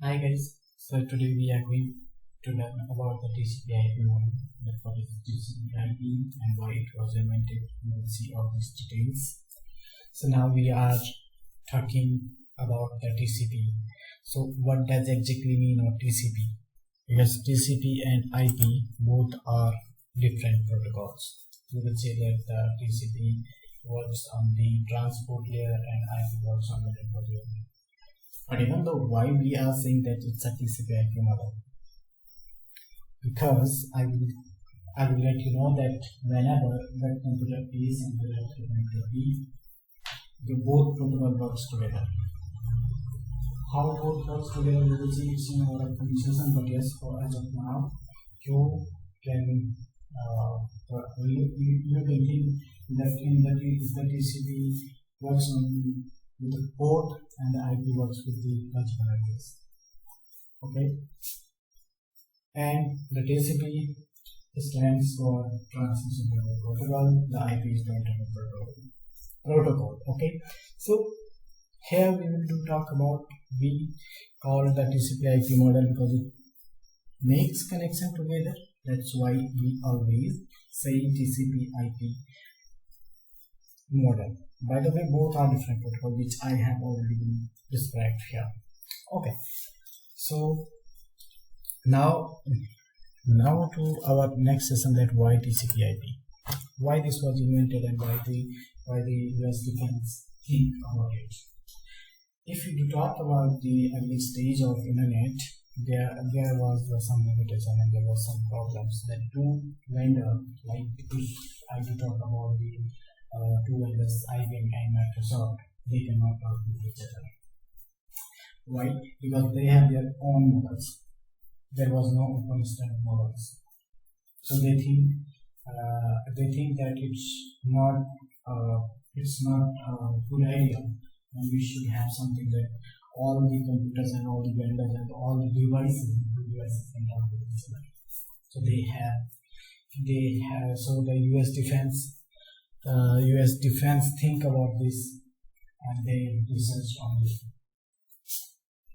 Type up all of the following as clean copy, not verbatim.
Hi guys, so today we are going to learn about the TCP IP model, that what is TCP IP and why it was invented. We will see all these details. So now we are talking about the TCP. So what does exactly mean of TCP? Because TCP and IP both are different protocols. We will say that the TCP works on the transport layer and IP works on the network layer. But even though why we are saying that it's a TCP IP model, because I will let you know that whenever the computer A is and the computer B, the both protocol works together. How both works together we will see it in our conversation, but yes, for as of now, you can you can think that in the TCP works on with the port and the IP works with the logical address. Okay, and the TCP stands for Transmission Protocol. The IP is the Internet Protocol. Okay, so here we will talk about, we call the TCP IP model because it makes connection together. That's why we always say TCP IP model. By the way, both are different protocols which I have already been described here. Okay, so now to our next session, that why TCP IP, why this was invented and why the US defense think about it. If you talk about the early stage of internet, there was some limitation and there was some problems that two vendors, like if I talk about the two vendors, IBM and Microsoft, they cannot talk with each other. Why? Because they have their own models. There was no open standard models, so they think that it's not a good idea, and we should have something that all the computers and all the vendors and all the devices can talk with each other. So so the US defense think about this and they research on it.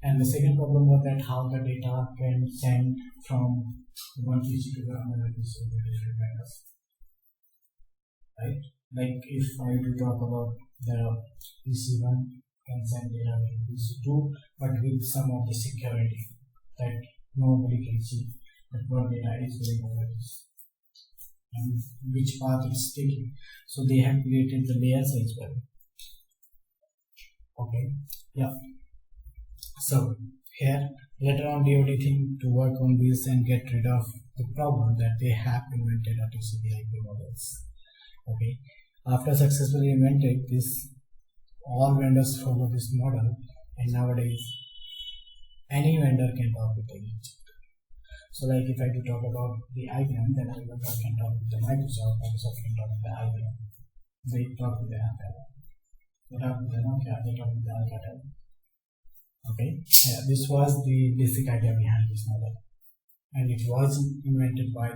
And the second problem was that how the data can send from one PC to the another PC to different vendors. Right? Like if I do talk about the PC1 can send data to PC2, but with some of the security that nobody can see that what data is going over this and which path it's taking. So they have created the layers as well. Okay, yeah. So here later on DoD think to work on this and get rid of the problem that they have invented a TCP IP models. Okay, after successfully invented this, all vendors follow this model, and nowadays any vendor can talk with each other. So like if I do talk about the IBM, then IBM can talk with the Microsoft, Microsoft can talk with the IBM, they talk with the Apple, they talk with the Nokia, they talk with the Alcatel. Okay, this was the basic idea behind this model, and it was invented by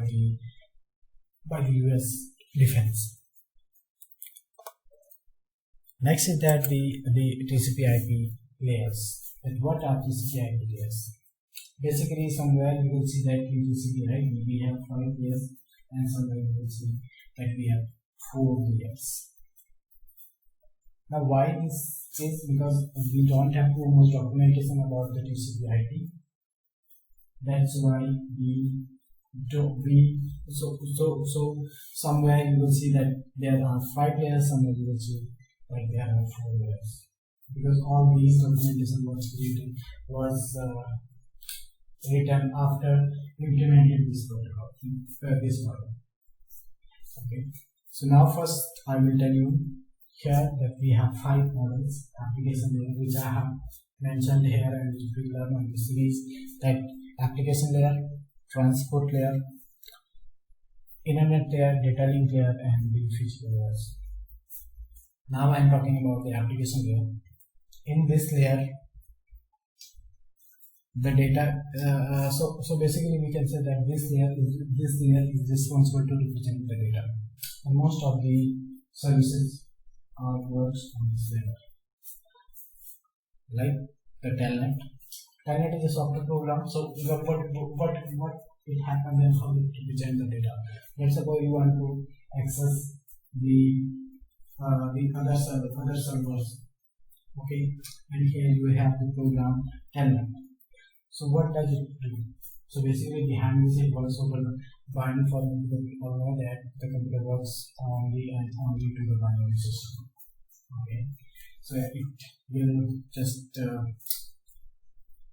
the US defense. Next is that the TCP IP layers. That what are TCP IP layers? Basically, somewhere you will see that in TCP IP we have 5 layers, and somewhere you will see that we have 4 layers. Now, why this is? Because we don't have too much documentation about the TCP IP. That's why so somewhere you will see that there are 5 layers, somewhere you will see that there are 4 layers. Because all these documentation was written after implementing this protocol, this model. Okay. So now first I will tell you here that we have 5 models, application layer, which I have mentioned here and which we learn on this series, that application layer, transport layer, internet layer, data link layer, and the physical layers. Now I am talking about the application layer. In this layer, the data. So basically, we can say that this layer is responsible to represent the data, and most of the services works on this layer, like the telnet, Telnet is a software program. So what it happens and how it represents the data. Let's suppose you want to access the other servers. Okay, and here you have the program Telnet. So what does it do? So basically behind this it works over the binary format, because we all know that the computer works only and only to the binary system. Okay, so it will just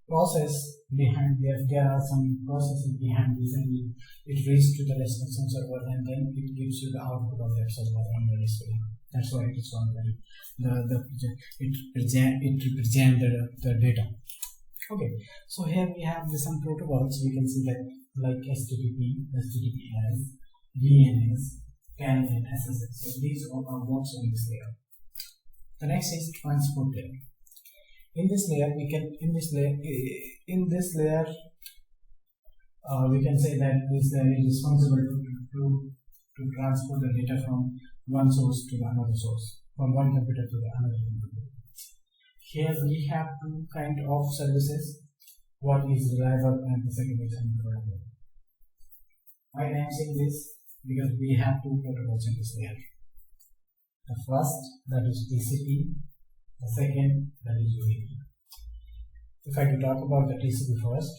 process behind there are some processes behind this, and it reads to the destination server, and then it gives you the output of that server on the display. That's why it is called it represents the data. Okay, so here we have some protocols. We can see that like HTTP, HTTPS, DNS, CAN, and SSL. So these all are works on this layer. The next is transport layer. In this layer, we can we can say that this layer is responsible to transport the data from one source to another source, from one computer to the another computer. Here we have two kind of services. One is reliable and the second is unreliable. Why I am saying this? Because we have two protocols in this layer. The first, that is TCP. The second, that is UDP. If I to talk about the TCP first,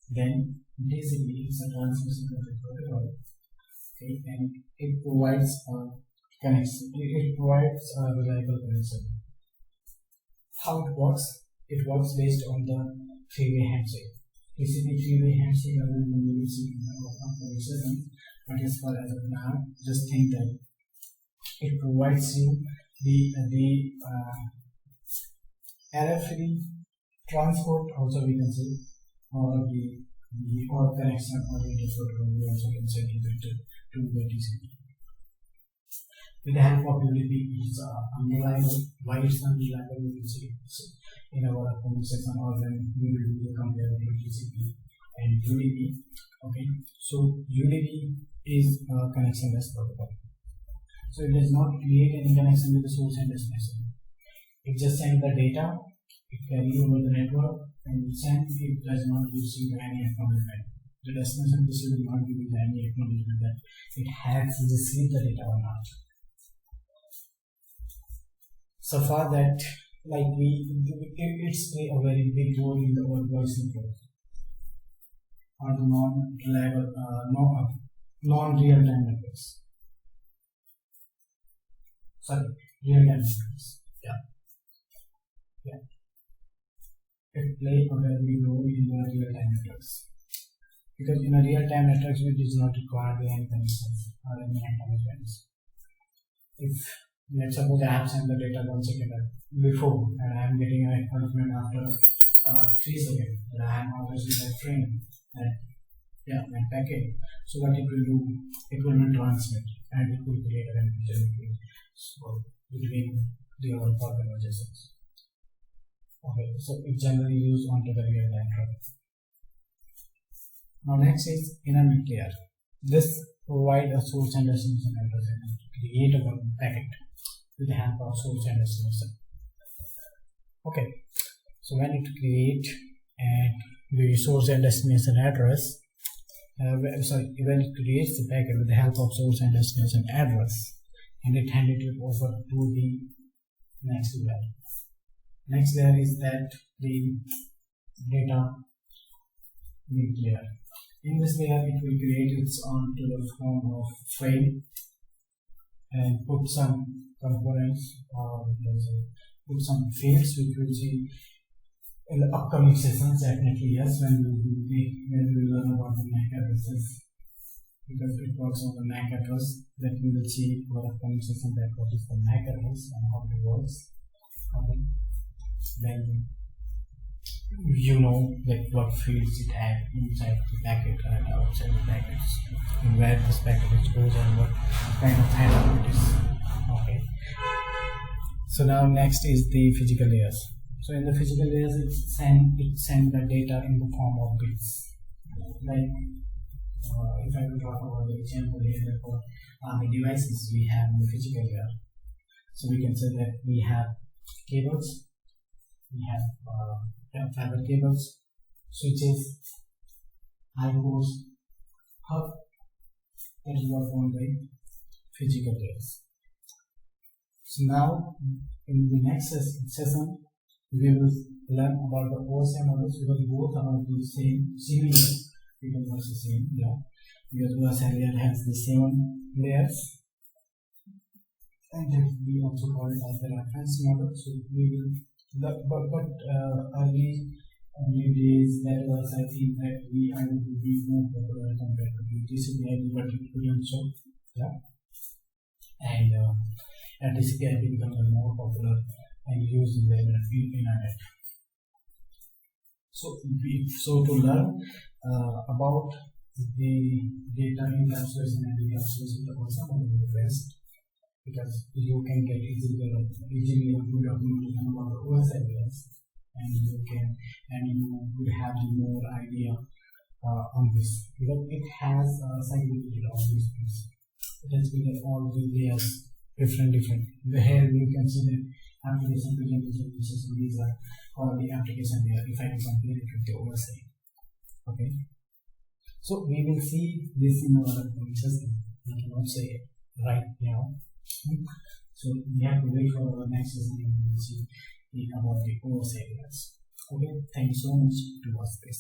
then TCP is a transmission control protocol. Okay, and it provides a connection. It provides a reliable connection. How it works? It works based on the three-way handshake. TCP three-way handshake available in the but as far as of now, just think that it provides you the error-free transport, also we can say, or the connection oriented protocol. We also can say to the TCP. With the help of UDP, it's unreliable. Why it's unreliable? We will see in our upcoming section, or when we will do the comparison between TCP and UDP. Okay, so UDP is a connectionless protocol. So it does not create any connection with the source and destination. It just sends the data, it carries over the network, and it does not receive any acknowledgement. The destination will not give any acknowledgement that it has received the data or not. So far that it's play a very big role in the whole voice network, or the non-reliable, non-real-time networks. Sorry, real-time networks. Yeah. It play a very big role in the real-time networks, because in a real-time networks it is not required any connection or any acknowledgements. If let's suppose I have sent the data 1 second before, and I am getting an acknowledgement after 3 seconds, and I am obviously that frame my packet. So what it will do? It will transmit, and it will create a confusion between the other conversations. Okay, so it generally used onto the real-time traffic. Now next is internet layer. This provides a source and destination address and create a packet with the help of source and destination. Okay, so when it create and the source and destination address, when it creates the packet with the help of source and destination address, and it handed it over to the next layer. Next layer is that the data link layer. In this layer, it will create its own to the form of frame and put some components or put some fields which we'll see in the upcoming sessions. Definitely yes, when we learn about the MAC addresses, because it works on the MAC address, that we will see in our upcoming session that what is the MAC address and how it works. Okay. Then you know that what fields it had inside the packet and outside the packets, and where this packet goes and what kind of handle it is. Okay. So now next is the physical layers. So in the physical layers, it send the data in the form of bits. Like if I will talk about the example here for the devices we have in the physical layer. So we can say that we have cables, we have fiber cables, switches, iPods, hub that is work on by physical layers. So now in the next session we will learn about the OSI models because both are the same, similar. We can also same, yeah, because OSI layer has the same layers, and then we also call it as the reference model. So we will, but early days that was, I think that I will be more popular compared to the TCP IP, but it couldn't show, yeah, and TCP IP becomes more popular and used in the internet. So to learn about the data encapsulation and decapsulation, the OSI model is the best because you can get easily a good documentation about the OSI layers, and you would have more idea on this because it has segregated all these things. It has been all the layers different. Here you can see the application presentation. These are all the application layer if I compare it with the OSI. Okay, so we will see this in our session. I cannot say right now. So we have to wait for our next session and we will see about the OSI layers. Okay, thank you so much to watch this.